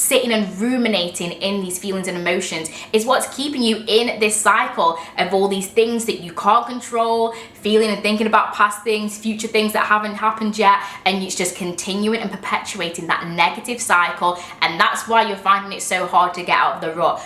sitting and ruminating in these feelings and emotions is what's keeping you in this cycle of all these things that you can't control, feeling and thinking about past things, future things that haven't happened yet, and it's just continuing and perpetuating that negative cycle, and that's why you're finding it so hard to get out of the rut.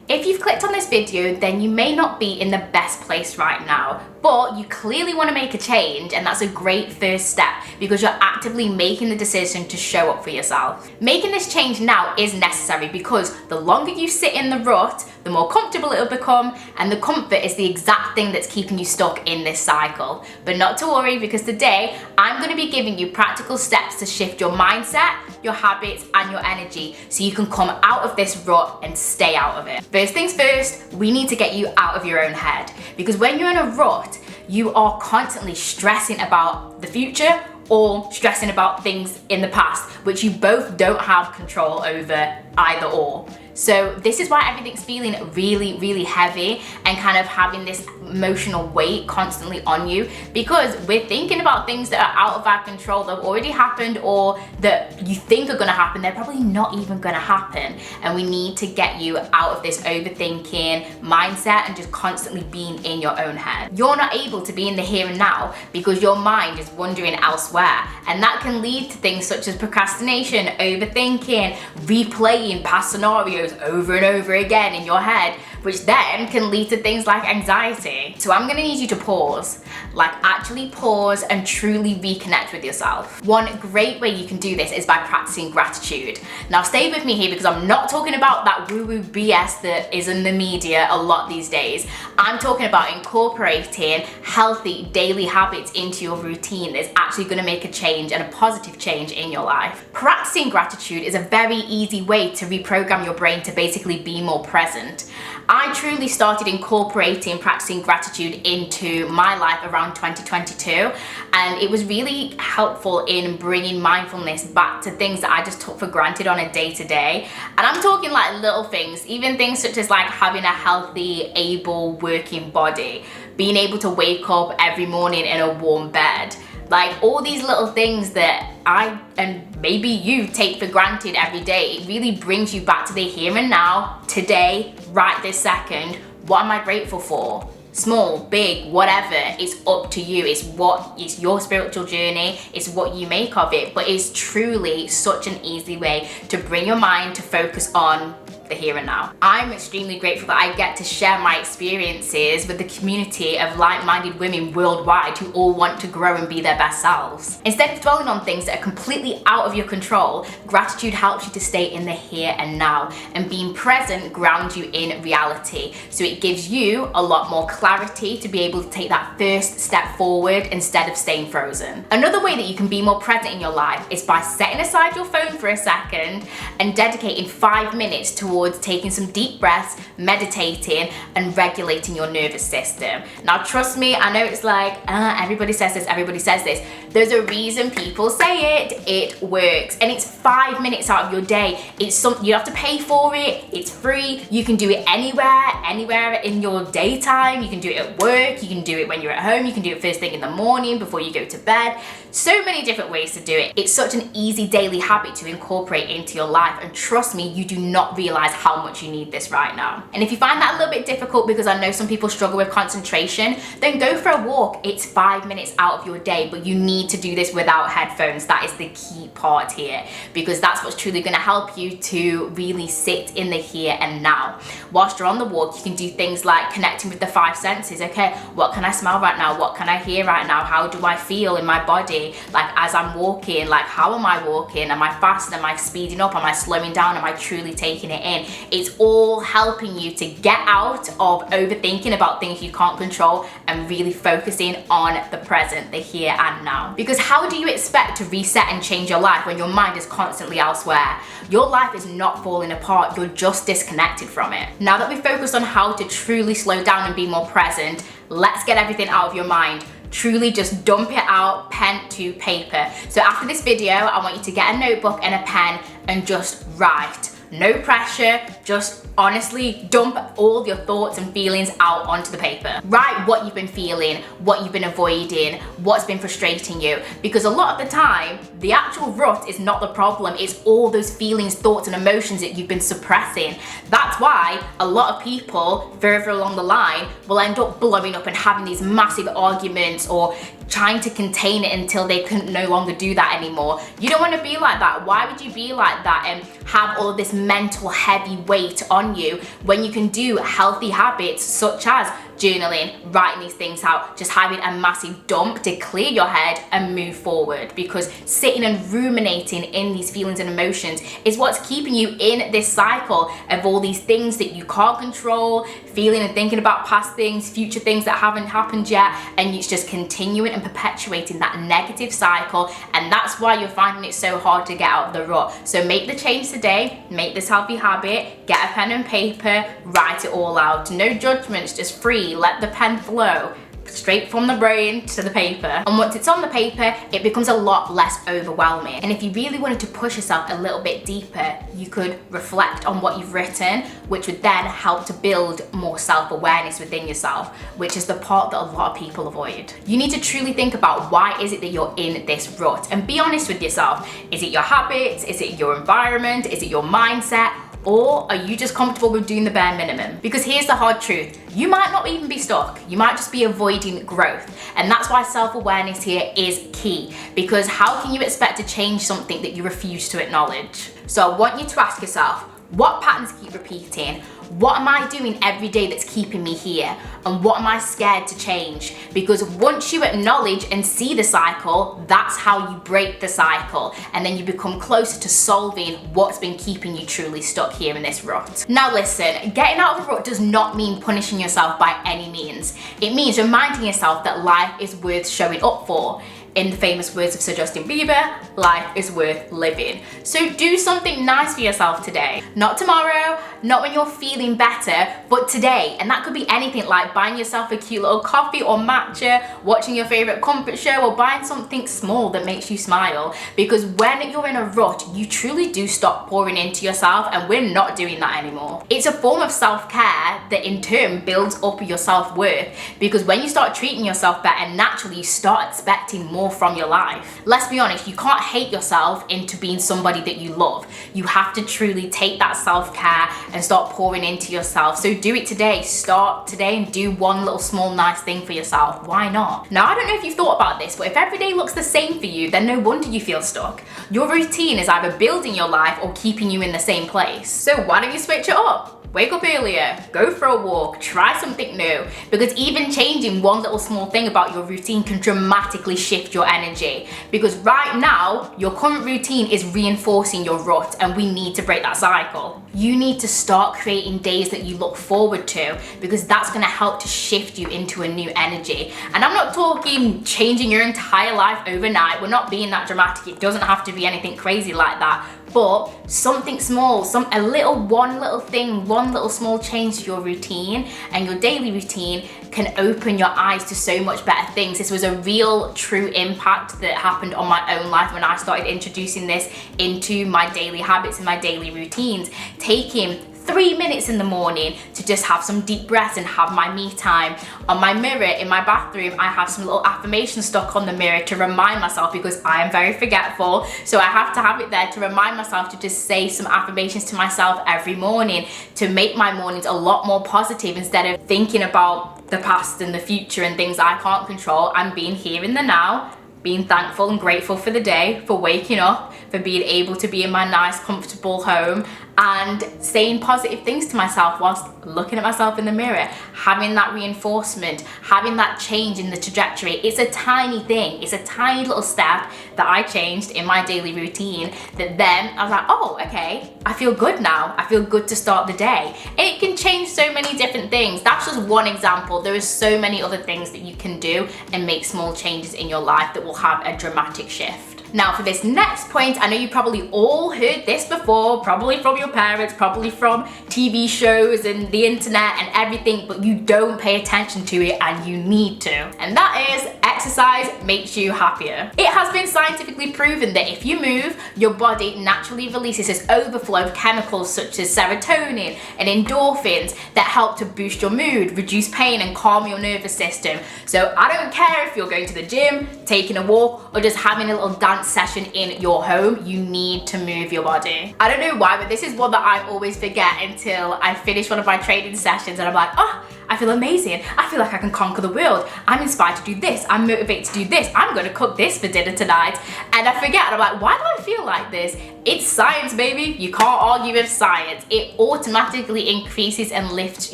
If you've clicked on this video, then you may not be in the best place right now, but you clearly want to make a change, and that's a great first step because you're actively making the decision to show up for yourself. Making this change now is necessary because the longer you sit in the rut, the more comfortable it'll become, and the comfort is the exact thing that's keeping you stuck in this cycle. But not to worry, because today I'm going to be giving you practical steps to shift your mindset, your habits, and your energy so you can come out of this rut and stay out of it. First things first, we need to get you out of your own head, because when you're in a rut, you are constantly stressing about the future or stressing about things in the past, which you both don't have control over either or. So this is why everything's feeling really, really heavy and kind of having this emotional weight constantly on you, because we're thinking about things that are out of our control, that have already happened or that you think are gonna happen. They're probably not even gonna happen. And we need to get you out of this overthinking mindset and just constantly being in your own head. You're not able to be in the here and now because your mind is wandering elsewhere. And that can lead to things such as procrastination, overthinking, replaying past scenarios over and over again in your head, which then can lead to things like anxiety. So I'm gonna need you to pause, like actually pause and truly reconnect with yourself. One great way you can do this is by practicing gratitude. Now stay with me here because I'm not talking about that woo-woo BS that is in the media a lot these days. I'm talking about incorporating healthy daily habits into your routine that's actually gonna make a change and a positive change in your life. Practicing gratitude is a very easy way to reprogram your brain to basically be more present. I truly started incorporating practicing gratitude into my life around 2022, and it was really helpful in bringing mindfulness back to things that I just took for granted on a day-to-day. And I'm talking like little things, even things such as like having a healthy, able working body, being able to wake up every morning in a warm bed. Like all these little things that I and maybe you take for granted every day, it really brings you back to the here and now, today, right this second. What am I grateful for? Small, big, whatever, it's up to you. It's your spiritual journey, it's what you make of it, but it's truly such an easy way to bring your mind to focus on the here and now. I'm extremely grateful that I get to share my experiences with the community of like-minded women worldwide who all want to grow and be their best selves. Instead of dwelling on things that are completely out of your control, gratitude helps you to stay in the here and now, and being present grounds you in reality. So it gives you a lot more clarity to be able to take that first step forward instead of staying frozen. Another way that you can be more present in your life is by setting aside your phone for a second and dedicating 5 minutes towards taking some deep breaths, meditating, and regulating your nervous system. Now trust me, I know it's like, everybody says this, everybody says this. There's a reason people say it. It works. And it's 5 minutes out of your day. It's something you have to pay for it. It's free. You can do it anywhere in your daytime. You can do it at work. You can do it when you're at home. You can do it first thing in the morning before you go to bed. So many different ways to do it. It's such an easy daily habit to incorporate into your life, and trust me, you do not realize how much you need this right now. And if you find that a little bit difficult, because I know some people struggle with concentration, then go for a walk. It's 5 minutes out of your day, but you need to do this without headphones. That is the key part here, because that's what's truly going to help you to really sit in the here and now. Whilst you're on the walk, you can do things like connecting with the 5 senses. Okay, what can I smell right now? What can I hear right now? How do I feel in my body? Like as I'm walking, like how am I walking? Am I fast? Am I speeding up? Am I slowing down? Am I truly taking it in? It's all helping you to get out of overthinking about things you can't control and really focusing on the present, the here and now. Because how do you expect to reset and change your life when your mind is constantly elsewhere? Your life is not falling apart, you're just disconnected from it. Now that we've focused on how to truly slow down and be more present, let's get everything out of your mind. Truly just dump it out, pen to paper. So after this video, I want you to get a notebook and a pen and just write. No pressure, just honestly dump all your thoughts and feelings out onto the paper. Write what you've been feeling, what you've been avoiding, what's been frustrating you, because a lot of the time, the actual rut is not the problem, it's all those feelings, thoughts, and emotions that you've been suppressing. That's why a lot of people further along the line will end up blowing up and having these massive arguments or trying to contain it until they can no longer do that anymore. You don't want to be like that. Why would you be like that and have all of this mental heavy weight on you when you can do healthy habits such as journaling, writing these things out, just having a massive dump to clear your head and move forward? Because sitting and ruminating in these feelings and emotions is what's keeping you in this cycle of all these things that you can't control, feeling and thinking about past things, future things that haven't happened yet, and it's just continuing and perpetuating that negative cycle. And that's why you're finding it so hard to get out of the rut. So make the change today, make this healthy habit, get a pen and paper, write it all out. No judgments, just free. Let the pen flow straight from the brain to the paper. And once it's on the paper, it becomes a lot less overwhelming. And if you really wanted to push yourself a little bit deeper, you could reflect on what you've written, which would then help to build more self-awareness within yourself, which is the part that a lot of people avoid. You need to truly think about why is it that you're in this rut, and be honest with yourself. Is it your habits? Is it your environment? Is it your mindset? Or are you just comfortable with doing the bare minimum? Because here's the hard truth. You might not even be stuck. You might just be avoiding growth. And that's why self-awareness here is key. Because how can you expect to change something that you refuse to acknowledge? So I want you to ask yourself, what patterns keep repeating? What am I doing every day that's keeping me here? And what am I scared to change? Because once you acknowledge and see the cycle, that's how you break the cycle. And then you become closer to solving what's been keeping you truly stuck here in this rut. Now listen, getting out of the rut does not mean punishing yourself by any means. It means reminding yourself that life is worth showing up for. In the famous words of Sir Justin Bieber, life is worth living. So do something nice for yourself today. Not tomorrow, not when you're feeling better, but today. And that could be anything, like buying yourself a cute little coffee or matcha, watching your favorite comfort show, or buying something small that makes you smile. Because when you're in a rut, you truly do stop pouring into yourself, and we're not doing that anymore. It's a form of self-care that in turn builds up your self-worth, because when you start treating yourself better, naturally you start expecting more from your life. Let's be honest, you can't hate yourself into being somebody that you love. You have to truly take that self-care and start pouring into yourself. So do it today. Start today and do one little small nice thing for yourself. Why not? Now, I don't know if you've thought about this, but if every day looks the same for you, then no wonder you feel stuck. Your routine is either building your life or keeping you in the same place. So why don't you switch it up? Wake up earlier, go for a walk, try something new, because even changing one little small thing about your routine can dramatically shift your energy. Because right now, your current routine is reinforcing your rut, and we need to break that cycle. You need to start creating days that you look forward to, because that's gonna help to shift you into a new energy. And I'm not talking changing your entire life overnight. We're not being that dramatic. It doesn't have to be anything crazy like that. But something small, one little thing, one little small change to your routine and your daily routine can open your eyes to so much better things. This was a real, true impact that happened on my own life when I started introducing this into my daily habits and my daily routines. Taking 3 minutes in the morning to just have some deep breaths and have my me time. On my mirror in my bathroom, I have some little affirmations stuck on the mirror to remind myself, because I am very forgetful. So I have to have it there to remind myself to just say some affirmations to myself every morning to make my mornings a lot more positive. Instead of thinking about the past and the future and things I can't control, I'm being here in the now, being thankful and grateful for the day, for waking up, for being able to be in my nice, comfortable home, and saying positive things to myself whilst looking at myself in the mirror, having that reinforcement, having that change in the trajectory. It's a tiny thing. It's a tiny little step that I changed in my daily routine that then I was like, oh, okay, I feel good now. I feel good to start the day. And it can change so many different things. That's just one example. There are so many other things that you can do and make small changes in your life that will have a dramatic shift. Now for this next point, I know you probably all heard this before, probably from your parents, probably from TV shows and the internet and everything, but you don't pay attention to it and you need to. And that is exercise makes you happier. It has been scientifically proven that if you move, your body naturally releases this overflow of chemicals such as serotonin and endorphins that help to boost your mood, reduce pain, and calm your nervous system. So I don't care if you're going to the gym, taking a walk, or just having a little dance session in your home, you need to move your body. I don't know why, but this is one that I always forget until I finish one of my training sessions and I'm like, oh, I feel amazing. I feel like I can conquer the world. I'm inspired to do this. I'm motivated to do this. I'm gonna cook this for dinner tonight. And I forget, and I'm like, why do I feel like this? It's science, baby. You can't argue with science. It automatically increases and lifts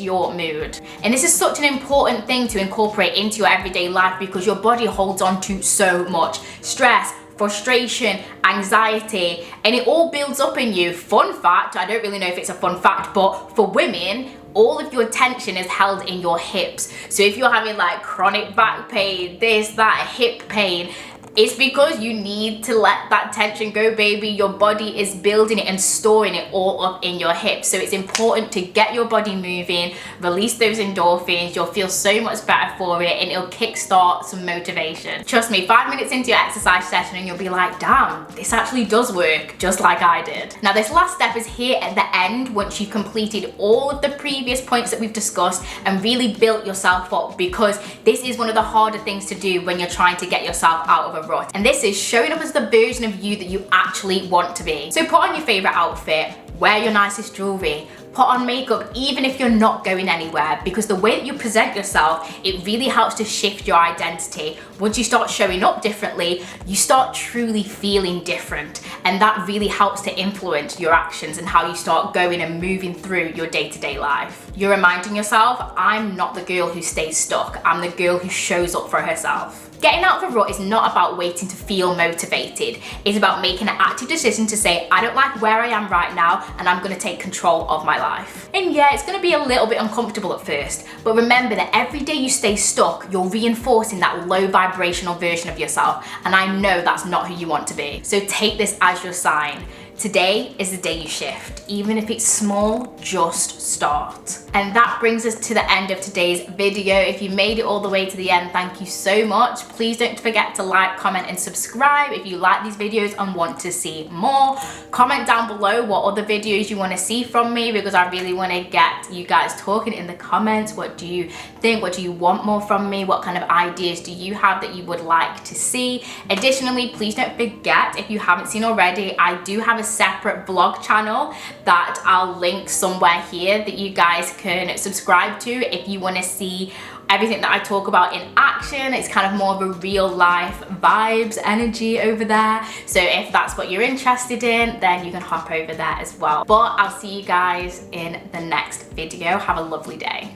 your mood. And this is such an important thing to incorporate into your everyday life because your body holds on to so much stress, frustration, anxiety, and it all builds up in you. Fun fact, I don't really know if it's a fun fact, but for women, all of your tension is held in your hips. So if you're having like chronic back pain, this, that, hip pain, it's because you need to let that tension go, baby. Your body is building it and storing it all up in your hips. So it's important to get your body moving, release those endorphins. You'll feel so much better for it and it'll kickstart some motivation. Trust me, 5 minutes into your exercise session and you'll be like, damn, this actually does work, just like I did. Now this last step is here at the end once you've completed all of the previous points that we've discussed and really built yourself up, because this is one of the harder things to do when you're trying to get yourself out of a rut. And this is showing up as the version of you that you actually want to be. So put on your favorite outfit, wear your nicest jewelry, put on makeup even if you're not going anywhere, because the way that you present yourself, it really helps to shift your identity. Once you start showing up differently, you start truly feeling different, and that really helps to influence your actions and how you start going and moving through your day-to-day life. You're reminding yourself, I'm not the girl who stays stuck, I'm the girl who shows up for herself. Getting out of the rut is not about waiting to feel motivated. It's about making an active decision to say, I don't like where I am right now and I'm gonna take control of my life. And yeah, it's gonna be a little bit uncomfortable at first, but remember that every day you stay stuck, you're reinforcing that low vibrational version of yourself, and I know that's not who you want to be. So take this as your sign. Today is the day you shift. Even if it's small, just start. And that brings us to the end of today's video. If you made it all the way to the end, thank you so much. Please don't forget to like, comment, and subscribe if you like these videos and want to see more. Comment down below what other videos you want to see from me, because I really want to get you guys talking in the comments. What do you think? What do you want more from me? What kind of ideas do you have that you would like to see? Additionally, please don't forget, if you haven't seen already, I do have a separate vlog channel that I'll link somewhere here that you guys can subscribe to if you want to see everything that I talk about in action. It's kind of more of a real life vibes energy over there. So if that's what you're interested in, then you can hop over there as well. But I'll see you guys in the next video. Have a lovely day.